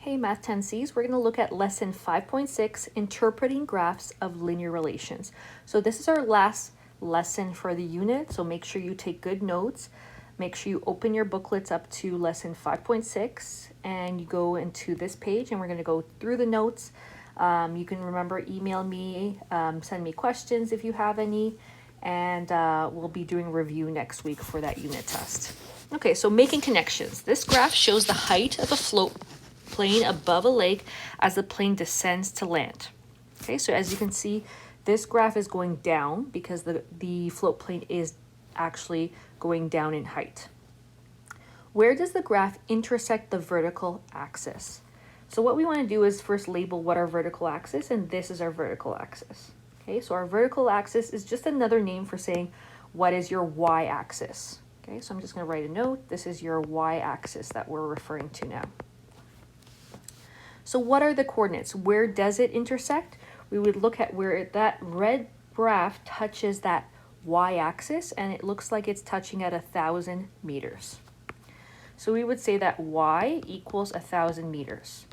Hey Math 10Cs, we're going to look at lesson 5.6, Interpreting Graphs of Linear Relations. So this is our last lesson for the unit, so make sure you take good notes. Make sure you open your booklets up to lesson 5.6 and you go into this page and we're going to go through the notes. You can remember, email me, send me questions if you have any, and we'll be doing review next week for that unit test. Okay, so making connections. This graph shows the height of a float plane above a lake as the plane descends to land. Okay, so as you can see, this graph is going down because the float plane is actually going down in height. Where does the graph intersect the vertical axis? So what we want to do is first label what our vertical axis, and this is our vertical axis. Okay, so our vertical axis is just another name for saying what is your y-axis. Okay, so I'm just going to write a note. This is your y-axis that we're referring to now. So what are the coordinates? Where does it intersect? We would look at where that red graph touches that y-axis, and it looks like it's touching at 1,000 meters. So we would say that y equals 1,000 meters.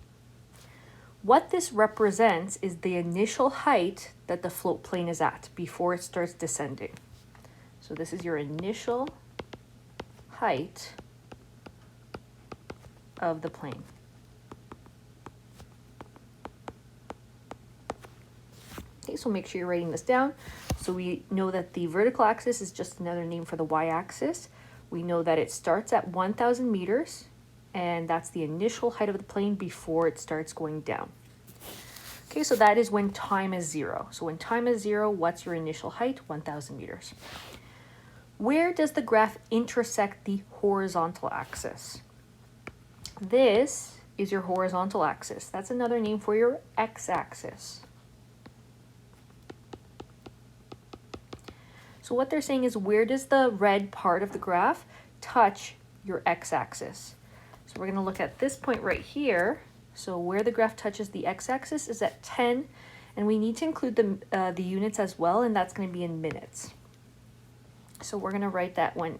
What this represents is the initial height that the float plane is at before it starts descending. So this is your initial height of the plane. Okay, so make sure you're writing this down. So we know that the vertical axis is just another name for the y-axis. We know that it starts at 1,000 meters, and that's the initial height of the plane before it starts going down. Okay, so that is when time is 0. So when time is 0, what's your initial height? 1,000 meters. Where does the graph intersect the horizontal axis? This is your horizontal axis. That's another name for your x-axis. So what they're saying is, where does the red part of the graph touch your x-axis? So we're going to look at this point right here. So where the graph touches the x-axis is at 10, and we need to include the units as well, and that's going to be in minutes. So we're going to write that when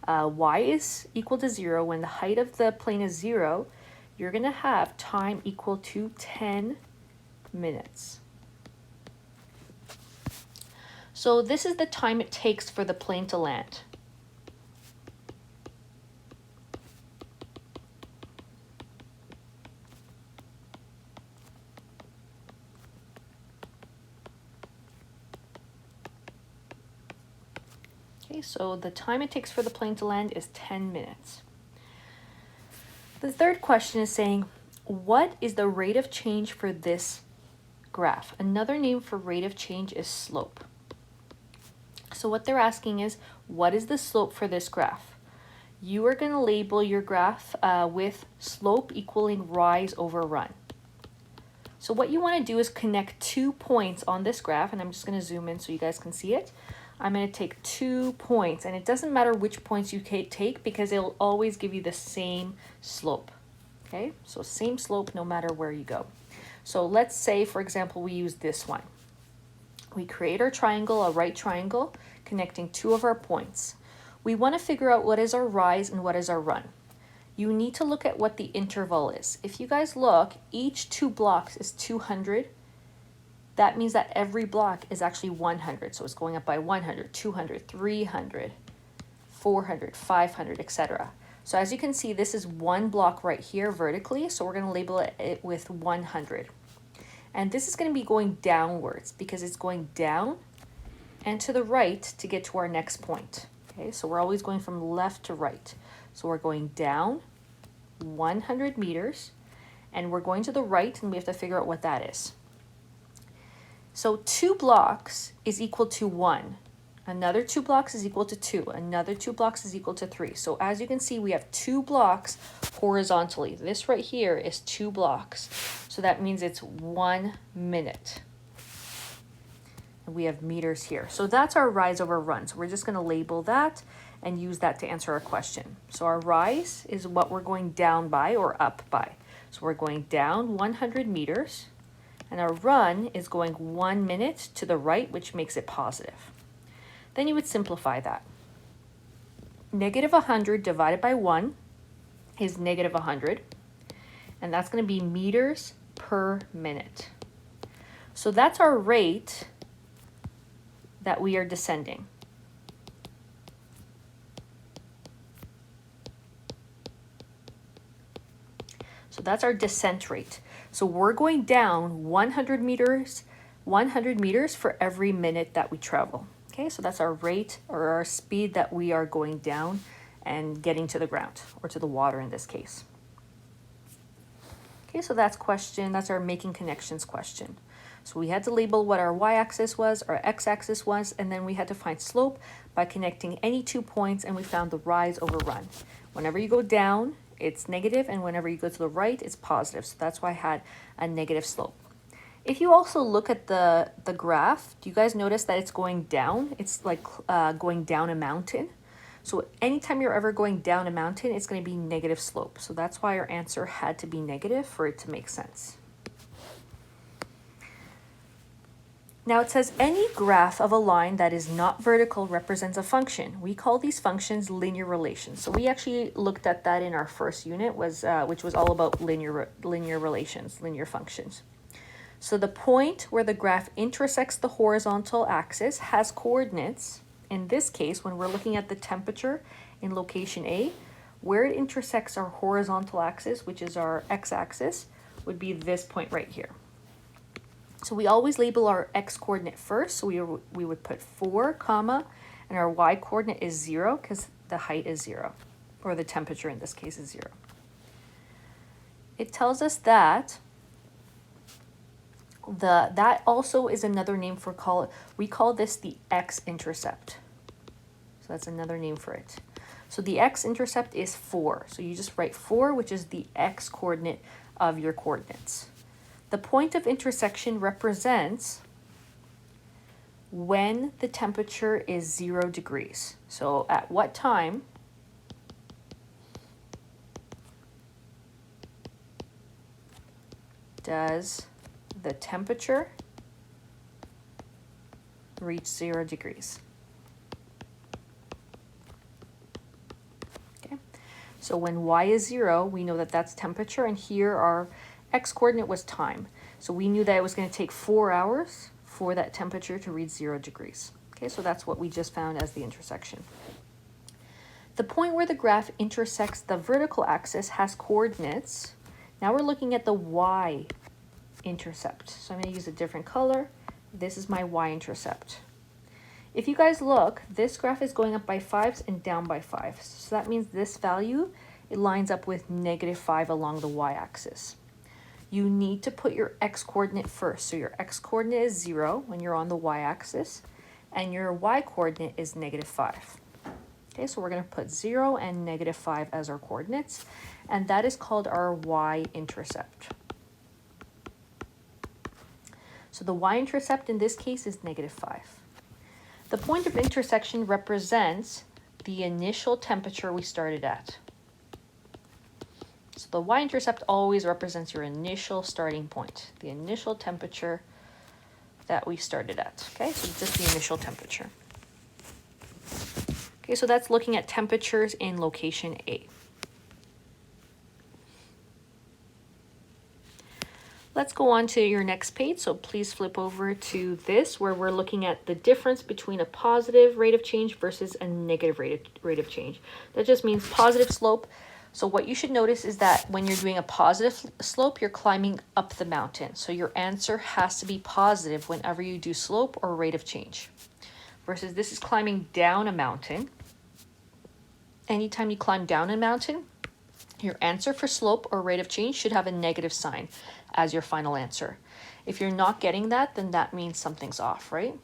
y is equal to 0, when the height of the plane is 0, you're going to have time equal to 10 minutes. So this is the time it takes for the plane to land. Okay, so the time it takes for the plane to land is 10 minutes. The third question is saying, what is the rate of change for this graph? Another name for rate of change is slope. So what they're asking is, what is the slope for this graph? You are going to label your graph with slope equaling rise over run. So what you want to do is connect 2 points on this graph, and I'm just going to zoom in so you guys can see it. I'm going to take 2 points, and it doesn't matter which points you take because it'll always give you the same slope. Okay, so same slope no matter where you go. So let's say, for example, we use this one. We create our triangle, a right triangle, connecting 2 of our points. We want to figure out what is our rise and what is our run. You need to look at what the interval is. If you guys look, each 2 blocks is 200. That means that every block is actually 100. So it's going up by 100, 200, 300, 400, 500, etc. So as you can see, this is 1 block right here vertically. So we're going to label it with 100. And this is going to be going downwards because it's going down and to the right to get to our next point. Okay, so we're always going from left to right. So we're going down 100 meters, and we're going to the right, and we have to figure out what that is. So 2 blocks is equal to 1. Another 2 blocks is equal to 2. Another 2 blocks is equal to 3. So as you can see, we have 2 blocks horizontally. This right here is 2 blocks. So that means it's 1 minute. And we have meters here. So that's our rise over run. So we're just going to label that and use that to answer our question. So our rise is what we're going down by or up by. So we're going down 100 meters. And our run is going 1 minute to the right, which makes it positive. Then you would simplify that. Negative 100 divided by 1 is negative 100. and that's going to be meters per minute. So that's our rate that we are descending. So that's our descent rate. So we're going down 100 meters for every minute that we travel. Okay, so that's our rate or our speed that we are going down and getting to the ground, or to the water in this case. Okay, so that's our making connections question. So we had to label what our y-axis was, our x-axis was, and then we had to find slope by connecting any 2 points, and we found the rise over run. Whenever you go down, it's negative, and whenever you go to the right, it's positive. So that's why I had a negative slope. If you also look at the graph, do you guys notice that it's going down? It's like going down a mountain. So anytime you're ever going down a mountain, it's going to be negative slope. So that's why our answer had to be negative for it to make sense. Now it says any graph of a line that is not vertical represents a function. We call these functions linear relations. So we actually looked at that in our first unit, which was all about linear relations, linear functions. So the point where the graph intersects the horizontal axis has coordinates. In this case, when we're looking at the temperature in location A, where it intersects our horizontal axis, which is our x-axis, would be this point right here. So we always label our x-coordinate first. So we would put 4, comma, and our y-coordinate is 0 because the height is 0, or the temperature in this case is 0. It tells us that that also is another name for we call this the x-intercept. So that's another name for it. So the x-intercept is 4. So you just write 4, which is the x-coordinate of your coordinates. The point of intersection represents when the temperature is 0 degrees. So at what time does the temperature reach 0 degrees? Okay, so when y is 0, we know that that's temperature, and here our x-coordinate was time. So we knew that it was going to take 4 hours for that temperature to reach 0 degrees. Okay, so that's what we just found as the intersection. The point where the graph intersects the vertical axis has coordinates. Now we're looking at the y-intercept. So I'm going to use a different color. This is my y-intercept. If you guys look, this graph is going up by 5s and down by 5s. So that means this value, it lines up with -5 along the y-axis. You need to put your x-coordinate first. So your x-coordinate is 0 when you're on the y-axis, and your y-coordinate is -5. Okay, so we're going to put 0 and -5 as our coordinates, and that is called our y-intercept. So the y-intercept in this case is -5. The point of intersection represents the initial temperature we started at. So the y-intercept always represents your initial starting point, the initial temperature that we started at. Okay, so just the initial temperature. Okay, so that's looking at temperatures in location A. Let's go on to your next page. So please flip over to this, where we're looking at the difference between a positive rate of change versus a negative rate of change. That just means positive slope. So what you should notice is that when you're doing a positive slope, you're climbing up the mountain. So your answer has to be positive whenever you do slope or rate of change. Versus this is climbing down a mountain. Anytime you climb down a mountain, your answer for slope or rate of change should have a negative sign as your final answer. If you're not getting that, then that means something's off, right?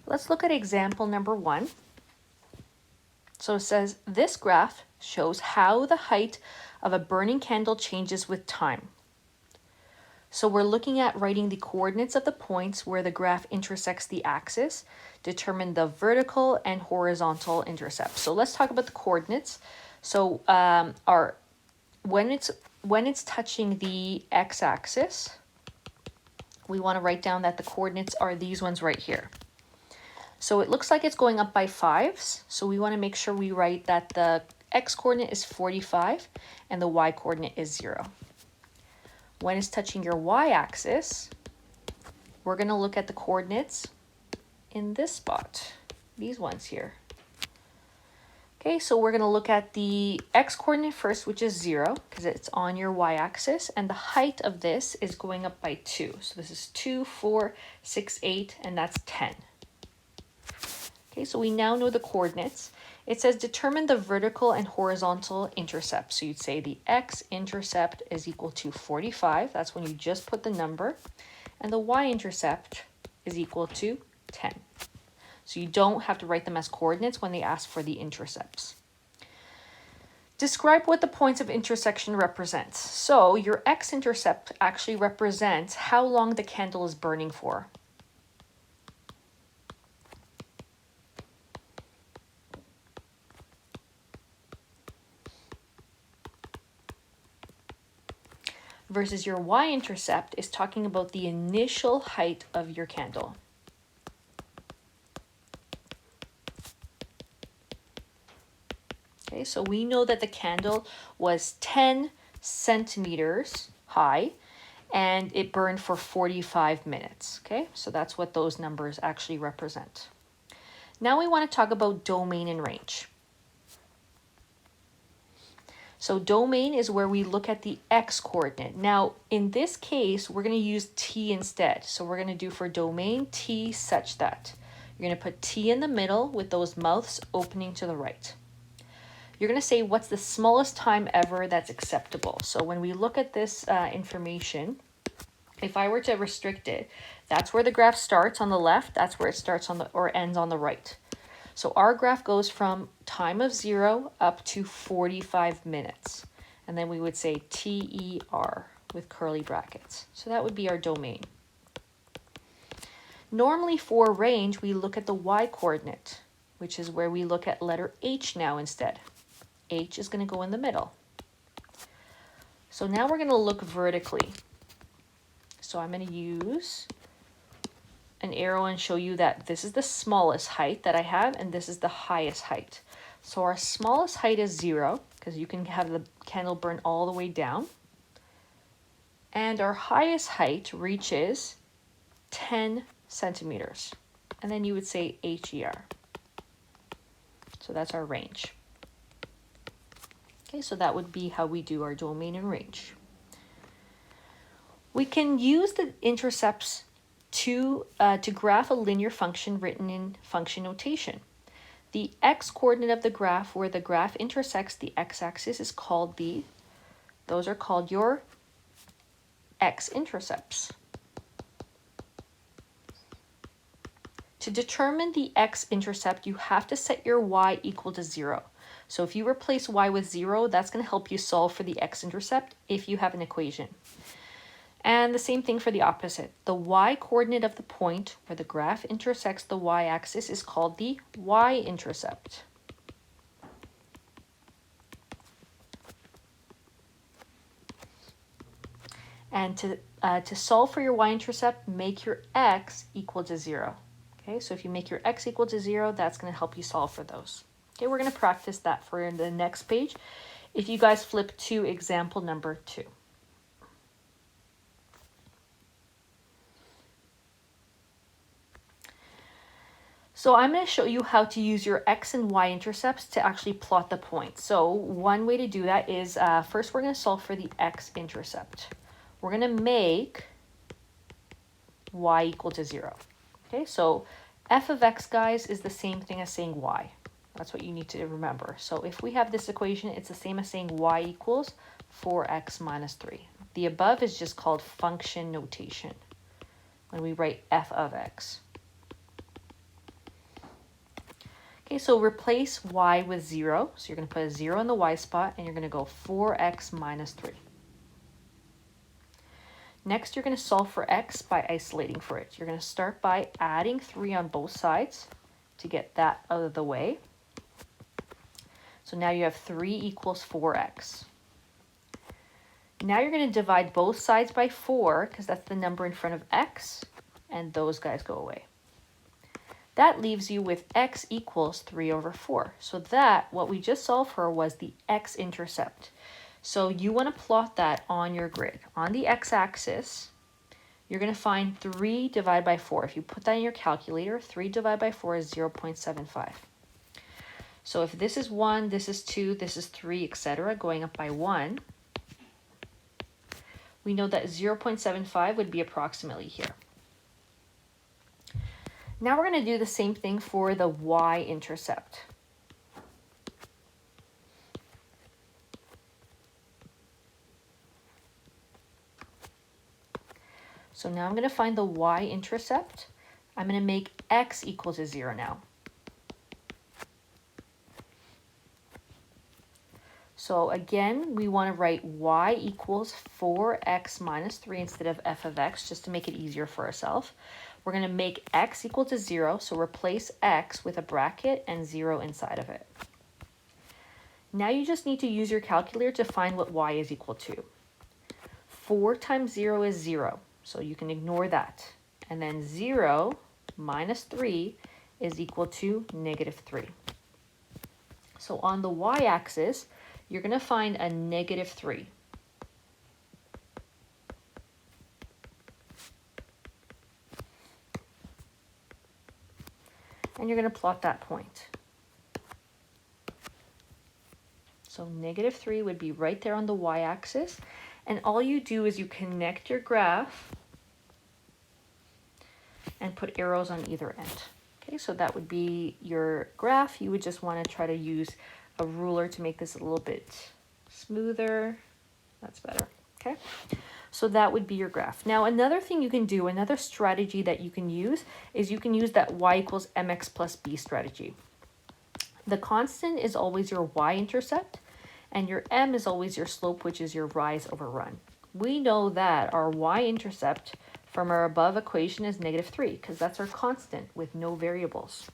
Let's look at example number 1. So it says, this graph shows how the height of a burning candle changes with time. So we're looking at writing the coordinates of the points where the graph intersects the axis, determine the vertical and horizontal intercepts. So let's talk about the coordinates. So our when it's touching the x-axis, we want to write down that the coordinates are these ones right here. So it looks like it's going up by 5s. So we want to make sure we write that the x-coordinate is 45 and the y-coordinate is 0. When it's touching your y-axis, we're going to look at the coordinates in this spot, these ones here. Okay, so we're going to look at the x-coordinate first, which is 0, because it's on your y-axis, and the height of this is going up by 2. So this is 2, 4, 6, 8, and that's 10. Okay, so we now know the coordinates. It says determine the vertical and horizontal intercept. So you'd say the x-intercept is equal to 45. That's when you just put the number. And the y-intercept is equal to 10. So you don't have to write them as coordinates when they ask for the intercepts. Describe what the points of intersection represents. So your x-intercept actually represents how long the candle is burning for. Versus your y-intercept is talking about the initial height of your candle. Okay, so we know that the candle was 10 centimeters high and it burned for 45 minutes. Okay, so that's what those numbers actually represent. Now we want to talk about domain and range. So domain is where we look at the x-coordinate. Now, in this case, we're going to use t instead. So we're going to do for domain t such that. You're going to put t in the middle with those mouths opening to the right. You're going to say what's the smallest time ever that's acceptable. So when we look at this information, if I were to restrict it, that's where the graph starts on the left. That's where it starts on the or ends on the right. So our graph goes from time of 0 up to 45 minutes. And then we would say TER with curly brackets. So that would be our domain. Normally for range, we look at the y-coordinate, which is where we look at letter H now instead. H is going to go in the middle. So now we're going to look vertically. So I'm going to use an arrow and show you that this is the smallest height that I have and this is the highest height. So our smallest height is 0 because you can have the candle burn all the way down. And our highest height reaches 10 centimeters. And then you would say HER. So that's our range. Okay, so that would be how we do our domain and range. We can use the intercepts to graph a linear function written in function notation. The x-coordinate of the graph where the graph intersects the x-axis is called those are called your x-intercepts. To determine the x-intercept, you have to set your y equal to 0. So if you replace y with 0, that's going to help you solve for the x-intercept if you have an equation. And the same thing for the opposite. The y-coordinate of the point where the graph intersects the y-axis is called the y-intercept. And to solve for your y-intercept, make your x equal to 0. Okay, so if you make your x equal to 0, that's going to help you solve for those. Okay, we're going to practice that for the next page. If you guys flip to example number 2. So I'm going to show you how to use your x and y intercepts to actually plot the points. So one way to do that is first we're going to solve for the x-intercept. We're going to make y equal to 0. Okay, so f of x, guys, is the same thing as saying y. That's what you need to remember. So if we have this equation, it's the same as saying y equals 4x minus 3. The above is just called function notation when we write f of x. Okay, so replace y with 0. So you're going to put a 0 in the y spot, and you're going to go 4x minus 3. Next, you're going to solve for x by isolating for it. You're going to start by adding 3 on both sides to get that out of the way. So now you have 3 equals 4x. Now you're going to divide both sides by 4 because that's the number in front of x, and those guys go away. That leaves you with x equals 3 over 4. So that, what we just solved for, was the x-intercept. So you want to plot that on your grid. On the x-axis, you're going to find 3 divided by 4. If you put that in your calculator, 3 divided by 4 is 0.75. So if this is 1, this is 2, this is 3, etc., going up by 1, we know that 0.75 would be approximately here. Now we're going to do the same thing for the y-intercept. So now I'm going to find the y-intercept. I'm going to make x equal to 0 now. So again, we want to write y equals 4x minus 3 instead of f of x, just to make it easier for ourselves. We're going to make x equal to 0, so replace x with a bracket and 0 inside of it. Now you just need to use your calculator to find what y is equal to. 4 times 0 is 0, so you can ignore that. And then 0 minus 3 is equal to negative 3. So on the y-axis, you're going to find a negative 3. And you're going to plot that point. So negative 3 would be right there on the y-axis. And all you do is you connect your graph and put arrows on either end. Okay, so that would be your graph. You would just want to try to use a ruler to make this a little bit smoother. That's better. Okay, so that would be your graph. Now another thing you can do, another strategy that you can use, is you can use that y equals mx plus b strategy. The constant is always your y-intercept, and your m is always your slope, which is your rise over run. We know that our y-intercept from our above equation is negative 3, because that's our constant with no variables.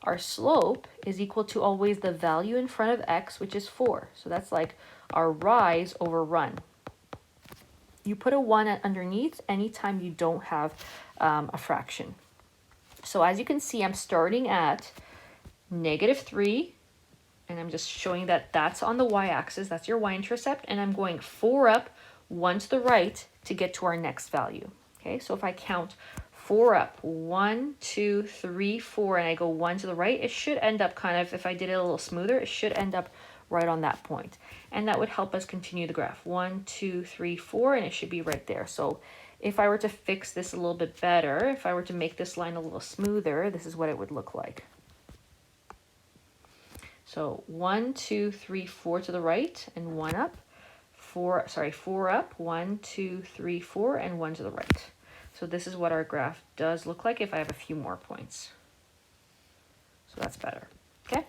Our slope is equal to always the value in front of x, which is 4. So that's like our rise over run. You put a 1 underneath anytime you don't have a fraction. So as you can see, I'm starting at negative 3, and I'm just showing that that's on the y-axis. That's your y-intercept, and I'm going 4 up, 1 to the right to get to our next value. Okay, so if I count 4 up, 1, 2, 3, 4, and I go 1 to the right, it should end up kind of, if I did it a little smoother, it should end up right on that point. And that would help us continue the graph. 1, 2, 3, 4, and it should be right there. So if I were to fix this a little bit better, if I were to make this line a little smoother, this is what it would look like. So 1, 2, 3, 4 to the right, and 1 up. 4 up, 1, 2, 3, 4, and 1 to the right. So this is what our graph does look like if I have a few more points. So that's better. Okay,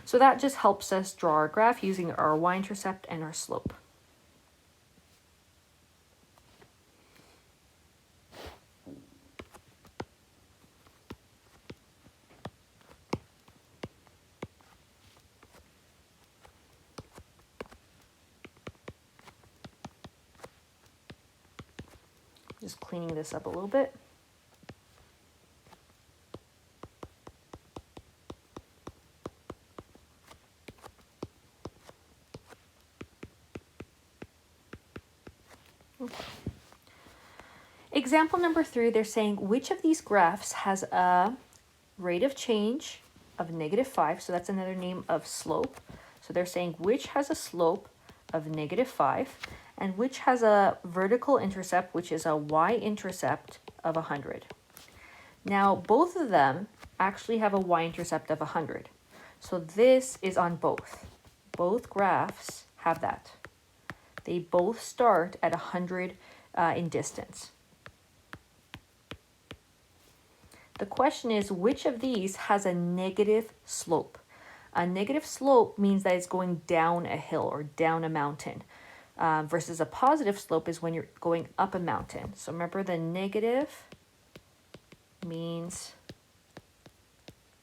so that just helps us draw our graph using our y-intercept and our slope. Just cleaning this up a little bit. Okay. Example number 3, they're saying which of these graphs has a rate of change of -5, so that's another name of slope. So they're saying which has a slope of -5 and which has a vertical intercept, which is a y-intercept of 100. Now both of them actually have a y-intercept of 100. So this is on both. Both graphs have that. They both start at 100 in distance. The question is, which of these has a negative slope? A negative slope means that it's going down a hill or down a mountain, versus a positive slope is when you're going up a mountain. So remember, the negative means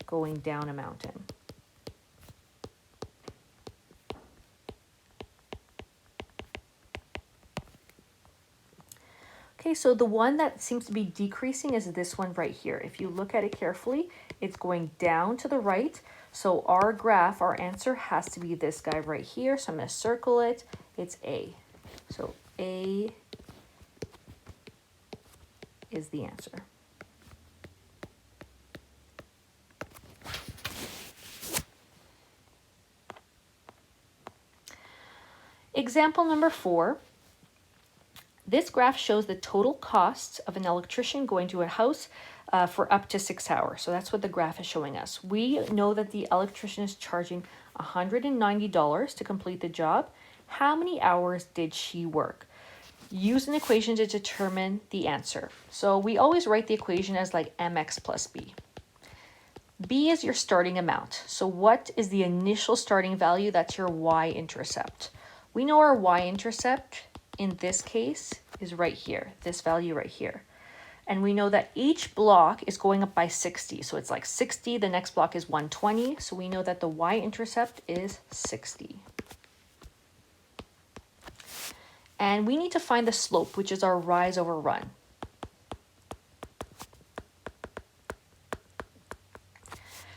going down a mountain. Okay, so the one that seems to be decreasing is this one right here. If you look at it carefully, it's going down to the right. So our graph, our answer has to be this guy right here. So I'm going to circle it. It's A. So A is the answer. Example number 4. This graph shows the total costs of an electrician going to a house for up to 6 hours. So that's what the graph is showing us. We know that the electrician is charging $190 to complete the job. How many hours did she work? Use an equation to determine the answer. So we always write the equation as like mx plus b. B is your starting amount. So what is the initial starting value? That's your y-intercept. We know our y-intercept in this case is right here, this value right here. And we know that each block is going up by 60. So it's like 60, the next block is 120. So we know that the y-intercept is 60. And we need to find the slope, which is our rise over run.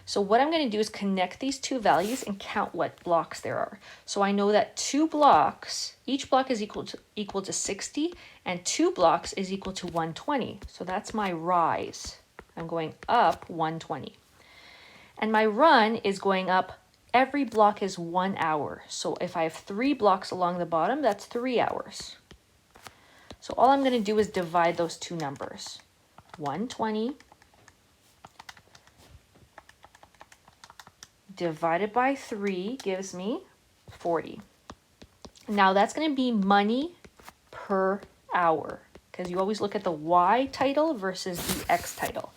So what I'm going to do is connect these two values and count what blocks there are. So I know that 2 blocks, each block is equal to 60, and 2 blocks is equal to 120. So that's my rise. I'm going up 120. And my run is going up, every block is 1 hour. So if I have 3 blocks along the bottom, that's 3 hours. So all I'm going to do is divide those two numbers. 120 divided by 3 gives me 40. Now that's going to be money per hour, because you always look at the Y title versus the X title.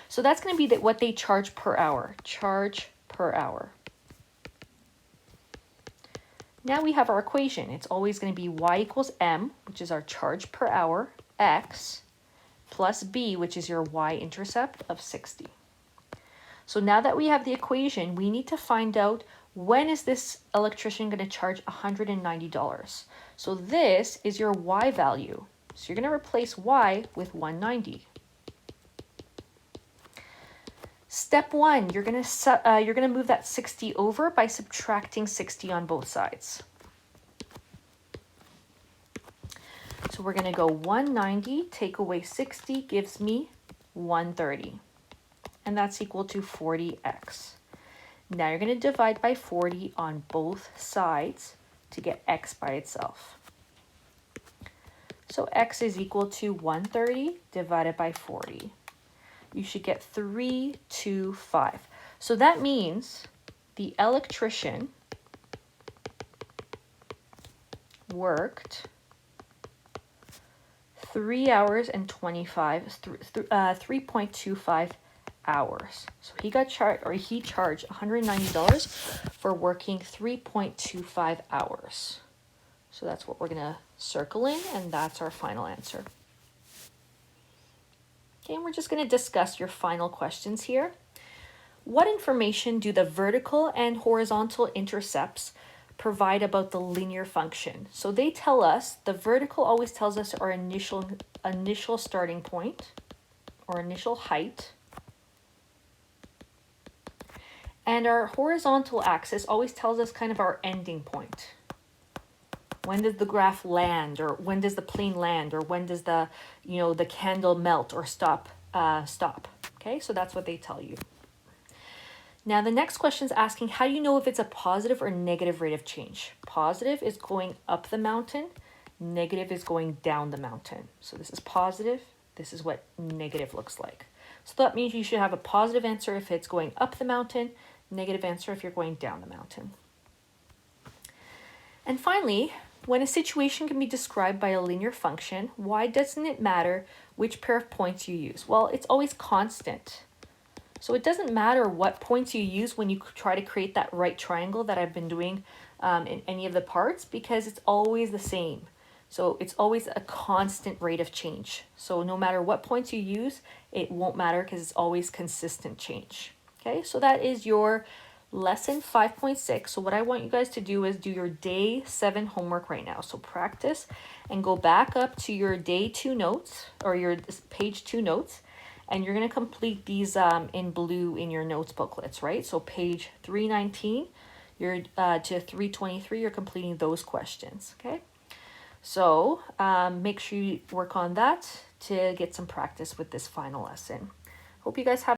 So that's going to be what they charge per hour. Charge per hour. Now we have our equation. It's always going to be Y equals M, which is our charge per hour, X, plus B, which is your y-intercept of 60. So now that we have the equation, we need to find out when is this electrician going to charge $190. So this is your Y value. So you're going to replace Y with 190. Step 1, you're going to move that 60 over by subtracting 60 on both sides. So we're going to go 190, take away 60 gives me 130. And that's equal to 40x. Now you're going to divide by 40 on both sides to get x by itself. So x is equal to 130 divided by 40. You should get 325. So that means the electrician worked 3 hours and 3.25 hours. So he charged $190 for working 3.25 hours. So that's what we're going to circle in, and that's our final answer. Okay, and we're just going to discuss your final questions here. What information do the vertical and horizontal intercepts provide about the linear function? So they tell us, the vertical always tells us our initial starting point or initial height. And our horizontal axis always tells us kind of our ending point. When does the graph land, or when does the plane land, or when does the candle melt or stop? Okay, so that's what they tell you. Now the next question is asking, how do you know if it's a positive or negative rate of change? Positive is going up the mountain, negative is going down the mountain. So this is positive, this is what negative looks like. So that means you should have a positive answer if it's going up the mountain, negative answer if you're going down the mountain. And finally, when a situation can be described by a linear function, why doesn't it matter which pair of points you use? Well, it's always constant. So it doesn't matter what points you use when you try to create that right triangle that I've been doing in any of the parts, because it's always the same. So it's always a constant rate of change. So no matter what points you use, it won't matter because it's always consistent change. Okay, so that is your lesson 5.6. So what I want you guys to do is do your day 7 homework right now. So practice and go back up to your day 2 notes or your page 2 notes, and you're going to complete these in blue in your notes booklets, right? So page 319 you're to 323, you're completing those questions. Okay, so make sure you work on that to get some practice with this final lesson. Hope you guys have